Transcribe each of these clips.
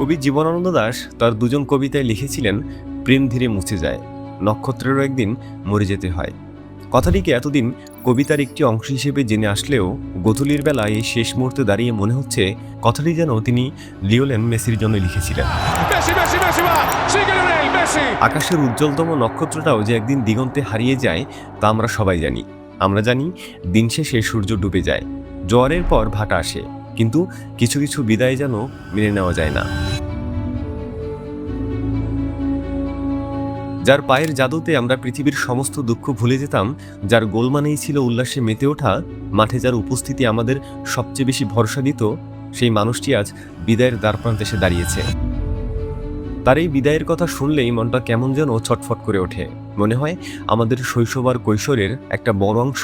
কবি জীবনানন্দ দাশ তার দুজন কবিতায় লিখেছিলেন, প্রেম ধীরে মুছে যায়, নক্ষত্রেরও একদিন মরে যেতে হয়। কথাটিকে এতদিন কবিতার একটি অংশ হিসেবে জেনে আসলেও গোধূলির বেলায় এই শেষ মুহূর্তে দাঁড়িয়ে মনে হচ্ছে কথাটি যেন তিনি লিওনেল মেসির জন্য লিখেছিলেন। আকাশের উজ্জ্বলতম নক্ষত্রটাও যে একদিন দিগন্তে হারিয়ে যায় তা আমরা সবাই জানি। আমরা জানি দিন শেষে সূর্য ডুবে যায়, জোয়ারের পর ভাটা আসে, কিন্তু কিছু কিছু বিদায় যেন মেনে নেওয়া যায় না। যার পায়ের জাদুতে আমরা পৃথিবীর সমস্ত দুঃখ ভুলে যেতাম, যার গোল মানেই ছিল উল্লাসে মেতে ওঠা, মাঠে যার উপস্থিতি আমাদের সবচেয়ে বেশি ভরসা দিত, সেই মানুষটি আজ বিদায়ের দ্বারপ্রান্তে এসে দাঁড়িয়েছে। তার এই বিদায়ের কথা শুনলেই মনটা কেমন যেন ছটফট করে ওঠে। মনে হয় আমাদের শৈশব আর কৈশোরের একটা বড় অংশ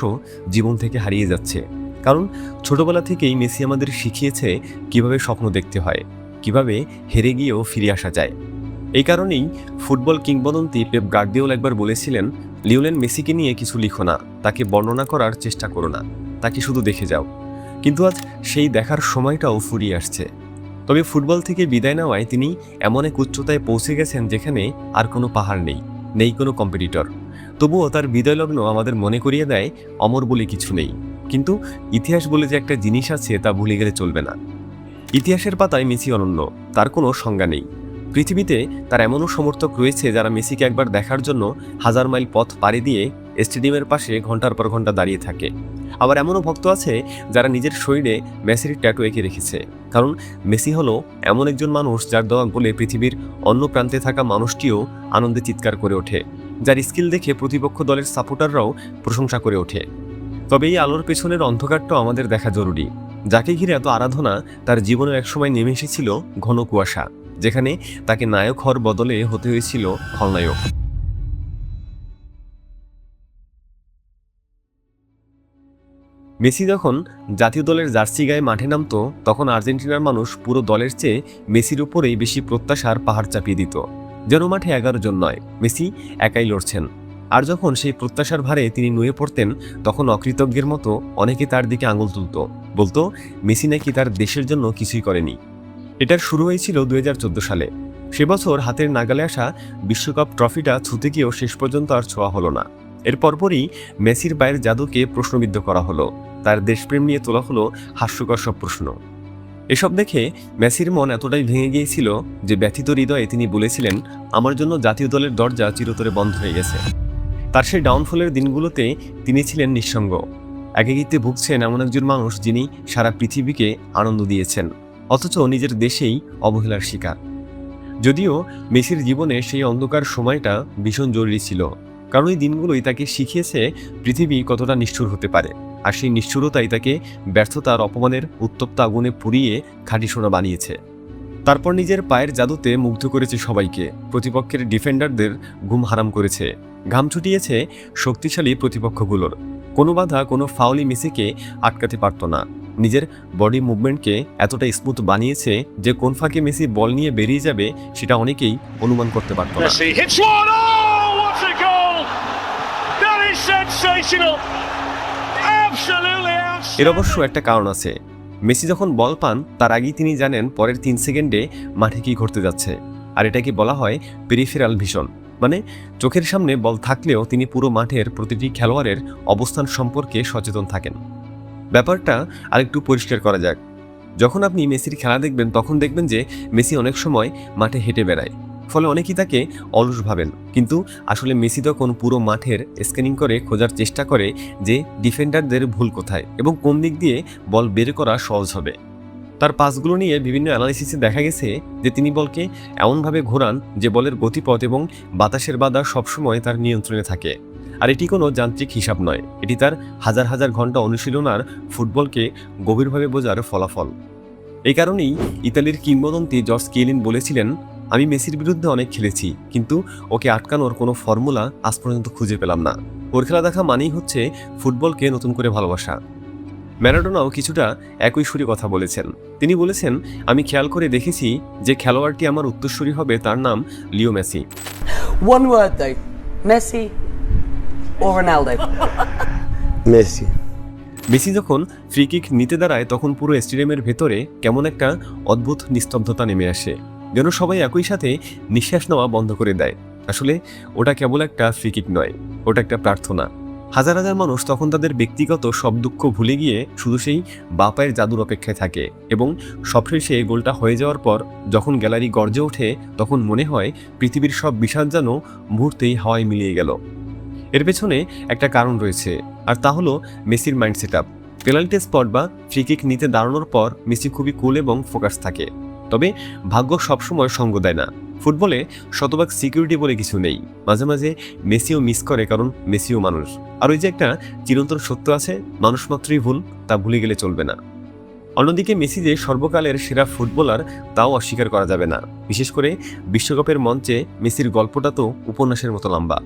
জীবন থেকে হারিয়ে যাচ্ছে। কারণ ছোটবেলা থেকেই মেসি আমাদের শিখিয়েছে কিভাবে স্বপ্ন দেখতে হয়, কিভাবে হেরে গিয়েও ফিরে আসা যায়। এই কারণেই ফুটবল কিংবদন্তি পেপ গার্দিওলা একবার বলেছিলেন, লিওনেল মেসিকে নিয়ে কিছু লিখো না, তাকে বর্ণনা করার চেষ্টা করো না, তাকে শুধু দেখে যাও। কিন্তু আজ সেই দেখার সময়টাও ফুরিয়ে আসছে। তবে ফুটবল থেকে বিদায় নেওয়ায় তিনি এমন এক উচ্চতায় পৌঁছে গেছেন যেখানে আর কোনো পাহাড় নেই, নেই কোনো কম্পিটিটর। তবুও তার বিদায়লগ্ন আমাদের মনে করিয়ে দেয় অমর বলে কিছু নেই, কিন্তু ইতিহাস বলে যে একটা জিনিস আছে তা ভুলে গেলে চলবে না। ইতিহাসের পাতায় মেসি অনন্য, তার কোনো সংজ্ঞা নেই। পৃথিবীতে তার এমনও সমর্থক রয়েছে যারা মেসিকে একবার দেখার জন্য 1000 মাইল পথ পাড়ি দিয়ে স্টেডিয়ামের পাশে ঘন্টার পর ঘন্টা দাঁড়িয়ে থাকে। আবার এমনও ভক্ত আছে যারা নিজের শরীরে মেসির ট্যাটু এঁকে রেখেছে, কারণ মেসি হলো এমন একজন মানুষ যার দেওয়া বলে পৃথিবীর অন্য প্রান্তে থাকা মানুষটিও আনন্দে চিৎকার করে ওঠে, যার স্কিল দেখে প্রতিপক্ষ দলের সাপোর্টাররাও প্রশংসা করে ওঠে। তবে এই আলোর পেছনের অন্ধকারটাও আমাদের দেখা জরুরি। যাকে ঘিরে এত আরাধনা, তার জীবনের একসময় নেমে এসেছিল ঘন কুয়াশা, যেখানে তাকে নায়ক হওয়ার বদলে হতে হয়েছিল খলনায়ক। মেসি যখন জাতীয় দলের জার্সি গায়ে মাঠে নামতো, তখন আর্জেন্টিনার মানুষ পুরো দলের চেয়ে মেসির উপরেই বেশি প্রত্যাশার পাহাড় চাপিয়ে দিত। যেন মাঠে 11 জন নয়, মেসি একাই লড়ছেন। আর যখন সেই প্রত্যাশার ভারে তিনি নুয়ে পড়তেন, তখন অকৃতজ্ঞের মতো অনেকে তার দিকে আঙুল তুলত, বলতো মেসি নাকি তার দেশের জন্য কিছুই করেনি। এটার শুরু হয়েছিল 2014 সালে। সে বছর হাতের নাগালে আসা বিশ্বকাপ ট্রফিটা ছুঁতে গিয়েও শেষ পর্যন্ত আর ছোঁয়া হলো না। এর পরপরই মেসির পায়ের জাদুকে প্রশ্নবিদ্ধ করা হলো, তার দেশপ্রেম নিয়ে তোলা হলো হাস্যকর সব প্রশ্ন। এসব দেখে মেসির মন এতটাই ভেঙে গিয়েছিল যে ব্যথিত হৃদয়ে তিনি বলেছিলেন, আমার জন্য জাতীয় দলের দরজা চিরতরে বন্ধ হয়ে গেছে। তার সেই ডাউনফলের দিনগুলোতে তিনি ছিলেন নিঃসঙ্গ, একাকিত্বে ভুগছেন এমন একজন মানুষ যিনি সারা পৃথিবীকে আনন্দ দিয়েছেন, অথচ নিজের দেশেই অবহেলার শিকার। যদিও মেসির জীবনে সেই অন্ধকার সময়টা ভীষণ জরুরি ছিল, কারণ এই দিনগুলোই তাকে শিখিয়েছে পৃথিবী কতটা নিষ্ঠুর হতে পারে, আর সেই নিষ্ঠুরতাই তাকে ব্যর্থতার অপমানের উত্তপ্ত আগুনে পুড়িয়ে খাঁটি সোনা বানিয়েছে। তারপর নিজের পায়ের জাদুতে মুগ্ধ করেছে সবাইকে, প্রতিপক্ষের ডিফেন্ডারদের ঘুম হারাম করেছে, ঘাম ছুটিয়েছে শক্তিশালী প্রতিপক্ষগুলোর। কোনো বাধা, কোনো ফাউলি মেসিকে আটকাতে পারত না। নিজের বডি মুভমেন্টকে এতটা স্মুথ বানিয়েছে যে কোন ফাঁকে মেসি বল নিয়ে বেরিয়ে যাবে সেটা অনেকেই অনুমান করতে পারত না। এর অবশ্য একটা কারণ আছে। মেসি যখন বল পান তার আগেই তিনি জানেন পরের 3 সেকেন্ডে মাঠে কি ঘটতে যাচ্ছে, আর এটাকে বলা হয় পেরিফেরাল ভিশন। মানে চোখের সামনে বল থাকলেও তিনি পুরো মাঠের প্রতিটি খেলোয়াড়ের অবস্থান সম্পর্কে সচেতন থাকেন। ব্যাপারটা আরেকটু পরিষ্কার করা যাক। যখন আপনি মেসির খেলা দেখবেন তখন দেখবেন যে মেসি অনেক সময় মাঠে হেঁটে বেড়ায়, ফলে অনেকেই তাকে অলস ভাবেন, কিন্তু আসলে মেসি তখন পুরো মাঠের স্ক্যানিং করে খোঁজার চেষ্টা করে যে ডিফেন্ডারদের ভুল কোথায় এবং কোন দিক দিয়ে বল বের করা সহজ হবে। তার পাসগুলো নিয়ে বিভিন্ন অ্যানালিসিসে দেখা গেছে যে তিনি বলকে এমনভাবে ঘোরান যে বলের গতিপথ এবং বাতাসের বাধা সবসময় তার নিয়ন্ত্রণে থাকে। আর এটি কোনো যান্ত্রিক হিসাব নয়, এটি তার হাজার হাজার ঘন্টা অনুশীলন আর ফুটবলকে গভীরভাবে বোঝার ফলাফল। এই কারণেই ইতালির কিংবদন্তি জর্জ কিয়েলিন বলেছিলেন, আমি মেসির বিরুদ্ধে অনেক খেলেছি, কিন্তু ওকে আটকানোর কোনো ফর্মুলা আজ পর্যন্ত খুঁজে পেলাম না। ওর খেলা দেখা মানেই হচ্ছে ফুটবলকে নতুন করে ভালোবাসা। ম্যারাডোনাও কিছুটা একই সুরে কথা বলেছেন। তিনি বলেছেন, আমি খেয়াল করে দেখেছি যে খেলোয়াড়টি আমার উত্তরসূরি হবে, তার নাম Leo Messi. One word though, Messi or Ronaldo? Messi. Messi যখন ফ্রি কিক নিতে দাঁড়ায় তখন পুরো স্টেডিয়ামের ভেতরে কেমন একটা অদ্ভুত নিস্তব্ধতা নেমে আসে। যেন সবাই একই সাথে নিঃশ্বাস নেওয়া বন্ধ করে দেয়। আসলে ওটা কেবল একটা ফ্রি কিক নয়, ওটা একটা প্রার্থনা। হাজার হাজার মানুষ তখন তাদের ব্যক্তিগত সব দুঃখ ভুলে গিয়ে শুধু সেই বাপায়ের জাদুর অপেক্ষায় থাকে, এবং সবশেষে গোলটা হয়ে যাওয়ার পর যখন গ্যালারি গর্জে ওঠে তখন মনে হয় পৃথিবীর সব বিষাদ যেন মুহূর্তেই হাওয়ায় মিলিয়ে গেল। এর পেছনে একটা কারণ রয়েছে, আর তা হলো মেসির mind set up. Penalty spot বা ফ্রি কিক নিতে দাঁড়ানোর পর মেসি খুবই কুল এবং ফোকাস থাকে। তবে ভাগ্য সবসময় সঙ্গ দেয় না। ফুটবলে শতভাগ সিকিউরিটি বলে কিছু নেই। মাঝে মাঝে মেসিও মিস করে, কারণ মেসিও মানুষ। আর ওই যে একটা চিরন্তন সত্য আছে, মানুষ মাত্রই ভুল, তা ভুলে গেলে চলবে না। অন্যদিকে মেসি যে সর্বকালের সেরা ফুটবলার তাও অস্বীকার করা যাবে না। বিশেষ করে বিশ্বকাপের মঞ্চে মেসির গল্পটা তো উপন্যাসের মতো লম্বা।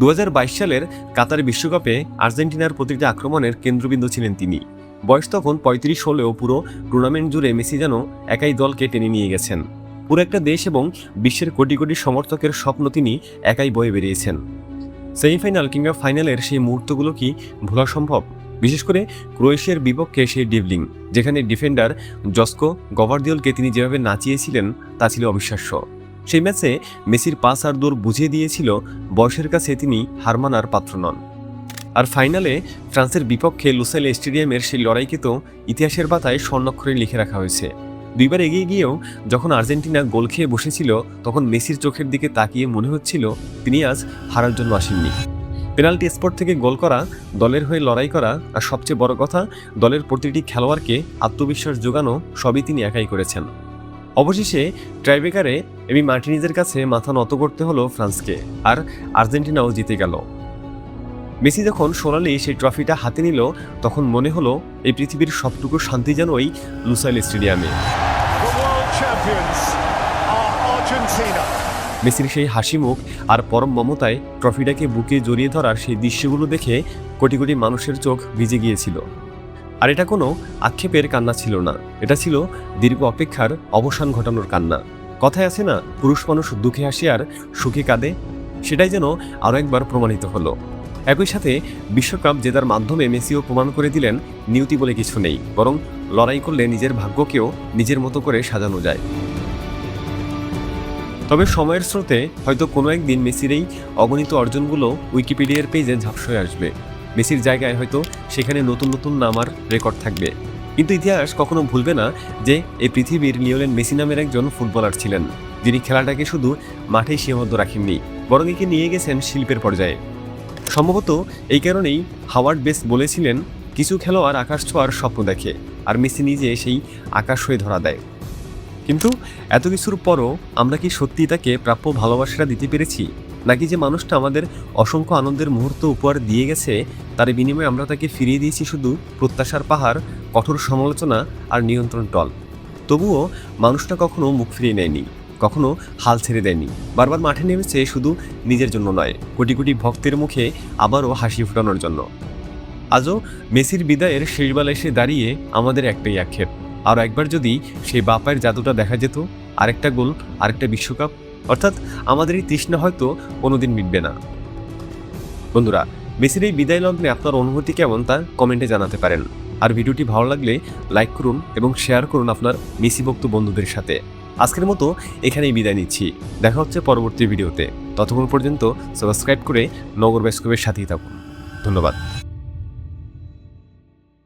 2022 সালের কাতার বিশ্বকাপে আর্জেন্টিনার প্রতিটি আক্রমণের কেন্দ্রবিন্দু ছিলেন তিনি। বয়স তখন 35 হলেও পুরো টুর্নামেন্ট জুড়ে মেসি যেন একাই দলকে টেনে নিয়ে গেছেন। পুরো একটা দেশ এবং বিশ্বের কোটি কোটি সমর্থকের স্বপ্ন তিনি একাই বয়ে বেরিয়েছেন। সেমিফাইনাল কিংবা ফাইনালের সেই মুহূর্তগুলো কি ভোলা সম্ভব? বিশেষ করে ক্রোয়েশিয়ার বিপক্ষে সেই ড্রিবলিং, যেখানে ডিফেন্ডার জস্কো গভারদিওলকে তিনি যেভাবে নাচিয়েছিলেন তা ছিল অবিশ্বাস্য। সেই ম্যাচে মেসির পাস আর দৌড় বুঝিয়ে দিয়েছিল বয়সের কাছে তিনি হার মানার পাত্র নন। আর ফাইনালে ফ্রান্সের বিপক্ষে লুসাইল স্টেডিয়ামের সেই লড়াইকে তো ইতিহাসের পাতায় স্বর্ণাক্ষরে লিখে রাখা হয়েছে। দুইবার এগিয়ে গিয়েও যখন আর্জেন্টিনা গোল খেয়ে বসেছিল তখন মেসির চোখের দিকে তাকিয়ে মনে হচ্ছিল তিনি আজ হারার জন্য আসেননি। পেনাল্টি স্পট থেকে গোল করা, দলের হয়ে লড়াই করা, আর সবচেয়ে বড় কথা দলের প্রতিটি খেলোয়াড়কে আত্মবিশ্বাস যোগানো, সবই তিনি একাই করেছেন। অবশেষে ট্রাইব্রেকারে এমি মার্টিনেজের কাছে মাথা নত করতে হলো ফ্রান্সকে, আর আর্জেন্টিনাও জিতে গেল। মেসি যখন সোনালি সেই ট্রফিটা হাতে নিল তখন মনে হলো এই পৃথিবীর সবটুকু শান্তি যেন ওই লুসাইল স্টেডিয়ামে। মেসির সেই হাসি মুখ আর পরম মমতায় ট্রফিটাকে বুকে জড়িয়ে ধরার সেই দৃশ্যগুলো দেখে কোটি কোটি মানুষের চোখ ভিজে গিয়েছিল। আর এটা কোনো আক্ষেপের কান্না ছিল না, এটা ছিল দীর্ঘ অপেক্ষার অবসান ঘটানোর কান্না। কথায় আছে না, পুরুষ মানুষ দুঃখে হাসে আর সুখে কাঁদে, সেটাই যেন আরও একবার প্রমাণিত হলো। একই সাথে বিশ্বকাপ জেতার মাধ্যমে মেসিও প্রমাণ করে দিলেন নিয়তি বলে কিছু নেই, বরং লড়াই করলে নিজের ভাগ্যকেও নিজের মতো করে সাজানো যায়। তবে সময়ের স্রোতে হয়তো কোনো একদিন মেসির এই অগণিত অর্জনগুলো উইকিপিডিয়ার পেজে ঝাপসয়ে আসবে। মেসির জায়গায় হয়তো সেখানে নতুন নতুন নাম আর রেকর্ড থাকবে, কিন্তু ইতিহাস কখনো ভুলবে না যে এই পৃথিবীর লিওনেল মেসি নামের একজন ফুটবলার ছিলেন, যিনি খেলাটাকে শুধু মাঠেই সীমাবদ্ধ রাখেননি, বরং একে নিয়ে গেছেন শিল্পের পর্যায়ে। সম্ভবত এই কারণেই হাওয়ার্ড বেস বলেছিলেন, কিছু খেলোয়াড় আকাশ ছোঁয়ার স্বপ্ন দেখে, আর মেসি নিজে সেই আকাশ হয়ে ধরা দেয়। কিন্তু এত কিছুর পরও আমরা কি সত্যি তাকে প্রাপ্য ভালোবাসাটা দিতে পেরেছি, নাকি যে মানুষটা আমাদের অসংখ্য আনন্দের মুহূর্ত উপহার দিয়ে গেছে তার বিনিময়ে আমরা তাকে ফিরিয়ে দিয়েছি শুধু প্রত্যাশার পাহাড়, কঠোর সমালোচনা আর নিয়ন্ত্রণ টল? তবুও মানুষটা কখনো মুখ ফিরিয়ে নেয়নি, কখনো হাল ছেড়ে দেয়নি। বারবার মাঠে নেমেছে শুধু নিজের জন্য নয়, কোটি কোটি ভক্তের মুখে আবারও হাসি ফোটানোর জন্য। আজও মেসির বিদায়ের শেষবেলা এসে দাঁড়িয়ে আমাদের একটাই আক্ষেপ, আরও একবার যদি সেই বাপায়ের জাদুটা দেখা যেত, আরেকটা গোল, আরেকটা বিশ্বকাপ, অর্থাৎ আমাদের এই তৃষ্ণা হয়তো কোনোদিন মিটবে না। বন্ধুরা, মেসির এই বিদায় লগ্নে আপনার অনুভূতি কেমন তা কমেন্টে জানাতে পারেন। আর ভিডিওটি ভালো লাগলে লাইক করুন এবং শেয়ার করুন আপনার মেসি ভক্ত বন্ধুদের সাথে। আজকের মতো এখানেই বিদায় নিচ্ছি, দেখা হচ্ছে পরবর্তী ভিডিওতে। ততক্ষণ পর্যন্ত সাবস্ক্রাইব করে নগর বাস্কবের সাথেই থাকুন। ধন্যবাদ।